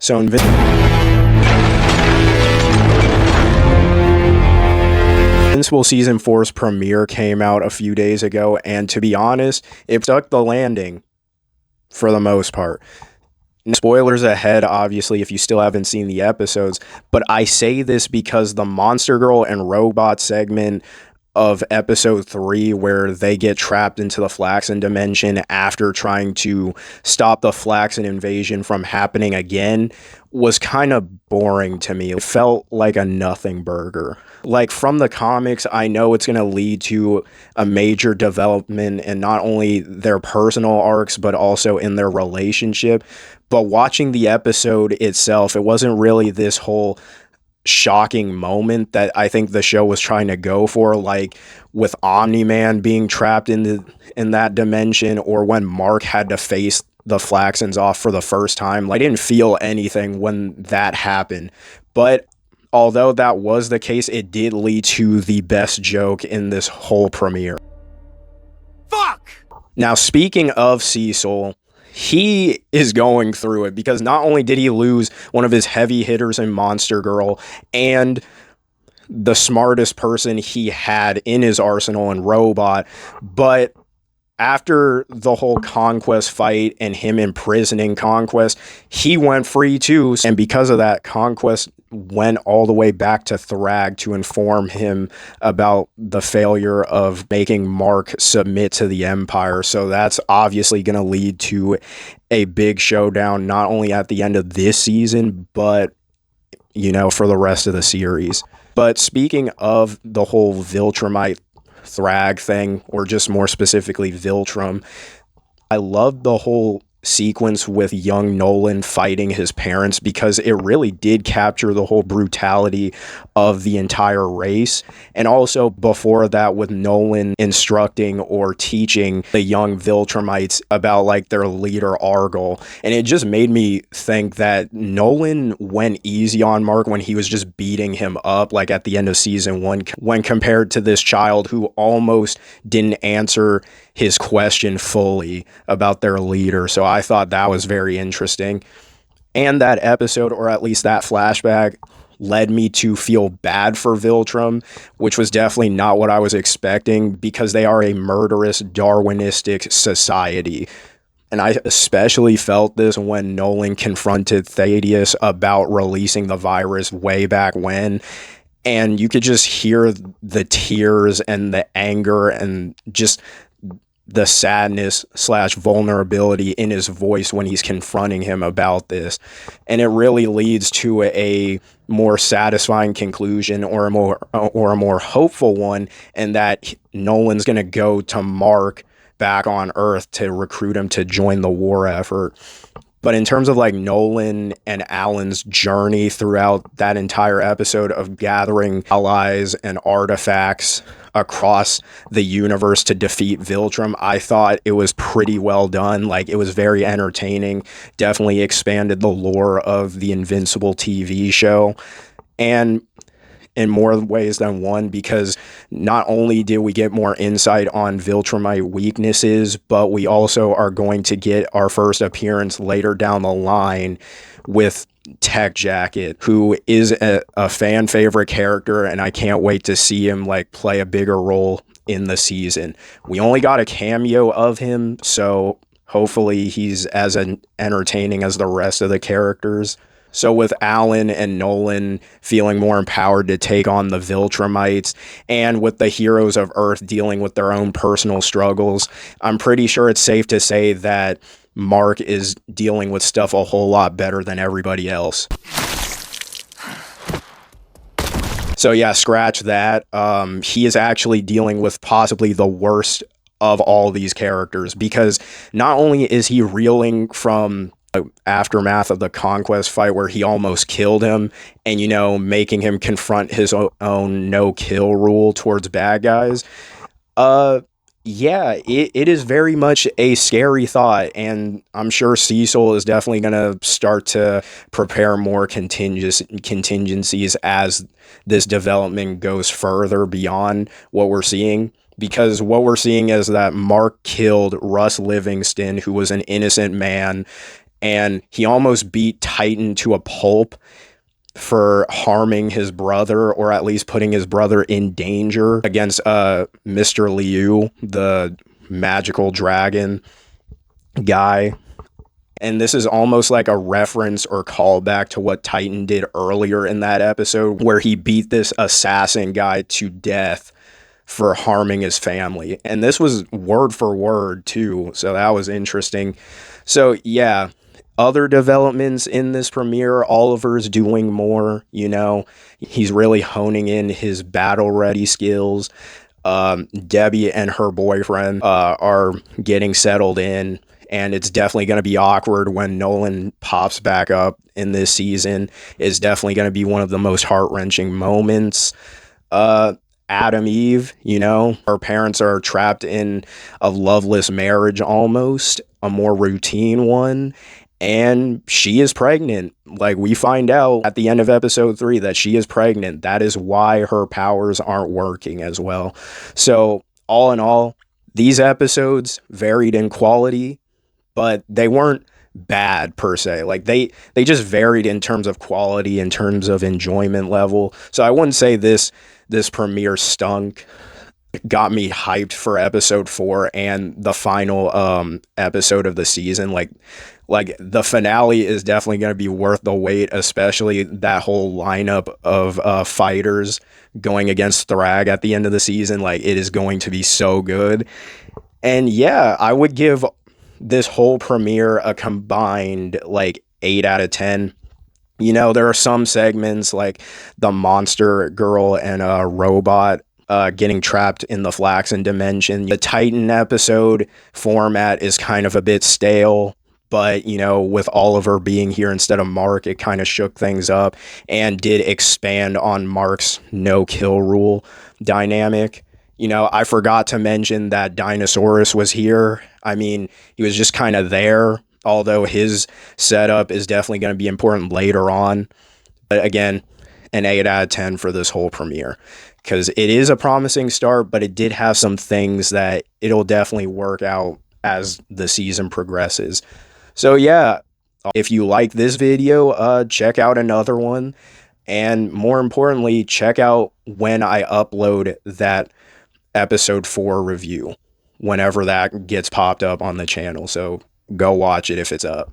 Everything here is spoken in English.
So Invincible Season 4's premiere came out a few days ago, and to be honest, it stuck the landing for the most part. Spoilers ahead, obviously, if you still haven't seen the episodes, but I say this because the Monster Girl and Robot segment of episode 3, where they get trapped into the Flaxen dimension after trying to stop the Flaxen invasion from happening again, was kind of boring to me. It felt like a nothing burger. Like, from the comics, I know it's going to lead to a major development in not only their personal arcs, but also in their relationship. But watching the episode itself, it wasn't really this whole shocking moment that I think the show was trying to go for, like with Omni-Man being trapped in that dimension, or when Mark had to face the Flaxens off for the first time. Like, I didn't feel anything when that happened. But although that was the case, it did lead to the best joke in this whole premiere. Fuck! Now, speaking of Cecil, he is going through it, because not only did he lose one of his heavy hitters in Monster Girl and the smartest person he had in his arsenal in Robot, but after the whole Conquest fight and him imprisoning Conquest, he went free too. And because of that, Conquest went all the way back to Thrag to inform him about the failure of making Mark submit to the Empire. So that's obviously going to lead to a big showdown, not only at the end of this season, but, for the rest of the series. But speaking of the whole Viltrumite Thrag thing, or just more specifically Viltrum, I loved the whole sequence with young Nolan fighting his parents, because it really did capture the whole brutality of the entire race. And also before that, with Nolan instructing or teaching the young Viltrumites about like their leader Argyle. And it just made me think that Nolan went easy on Mark when he was just beating him up, like at the end of season 1, when compared to this child who almost didn't answer his question fully about their leader. So I thought that was very interesting. And that episode, or at least that flashback, led me to feel bad for Viltrum, which was definitely not what I was expecting, because they are a murderous, Darwinistic society. And I especially felt this when Nolan confronted Thaddeus about releasing the virus way back when. And you could just hear the tears and the anger and just the sadness / vulnerability in his voice when he's confronting him about this. And it really leads to a more satisfying conclusion, or a more hopeful one, and that Nolan's going to go to Mark back on Earth to recruit him to join the war effort. But in terms of like Nolan and Alan's journey throughout that entire episode of gathering allies and artifacts across the universe to defeat Viltrum, I thought it was pretty well done. Like, it was very entertaining, definitely expanded the lore of the Invincible TV show, and in more ways than one, because not only did we get more insight on Viltrumite weaknesses, but we also are going to get our first appearance later down the line with Tech Jacket, who is a fan favorite character, and I can't wait to see him like play a bigger role in the season. We only got a cameo of him, so hopefully he's as entertaining as the rest of the characters. So with Alan and Nolan feeling more empowered to take on the Viltrumites, and with the heroes of Earth dealing with their own personal struggles, I'm pretty sure it's safe to say that Mark is dealing with stuff a whole lot better than everybody else. So yeah, scratch that. He is actually dealing with possibly the worst of all these characters, because not only is he reeling from the aftermath of the Conquest fight where he almost killed him, and making him confront his own no-kill rule towards bad guys. Yeah, it is very much a scary thought, and I'm sure Cecil is definitely going to start to prepare more contingencies as this development goes further beyond what we're seeing. Because what we're seeing is that Mark killed Russ Livingston, who was an innocent man, and he almost beat Titan to a pulp for harming his brother, or at least putting his brother in danger against Mr. Liu, the magical dragon guy. And this is almost like a reference or callback to what Titan did earlier in that episode, where he beat this assassin guy to death for harming his family. And this was word for word too, so that was interesting. So yeah, other developments in this premiere, Oliver's doing more, you know, he's really honing in his battle ready skills. Debbie and her boyfriend are getting settled in, and it's definitely going to be awkward when Nolan pops back up in this season. It's definitely going to be one of the most heart-wrenching moments. Adam Eve, you know, her parents are trapped in a loveless marriage, almost a more routine one, and she is pregnant. Like, we find out at the end of episode 3 that she is pregnant. That is why her powers aren't working as well. So all in all, these episodes varied in quality, but they weren't bad per se. Like, they just varied in terms of quality, in terms of enjoyment level. So I wouldn't say this premiere stunk. Got me hyped for episode 4 and the final episode of the season. Like the finale is definitely going to be worth the wait, especially that whole lineup of fighters going against Thrag at the end of the season. Like, it is going to be so good. And yeah, I would give this whole premiere a combined like 8 out of 10. You know, there are some segments like the monster girl and a robot getting trapped in the Flaxen dimension. The Titan episode format is kind of a bit stale, but, you know, with Oliver being here instead of Mark, it kind of shook things up and did expand on Mark's no-kill rule dynamic. You know, I forgot to mention that Dinosaurus was here. I mean, he was just kind of there, although his setup is definitely going to be important later on. But again, an 8 out of 10 for this whole premiere, because it is a promising start, but it did have some things that it'll definitely work out as the season progresses. So yeah, if you like this video, check out another one. And more importantly, check out when I upload that episode 4 review, whenever that gets popped up on the channel. So go watch it if it's up.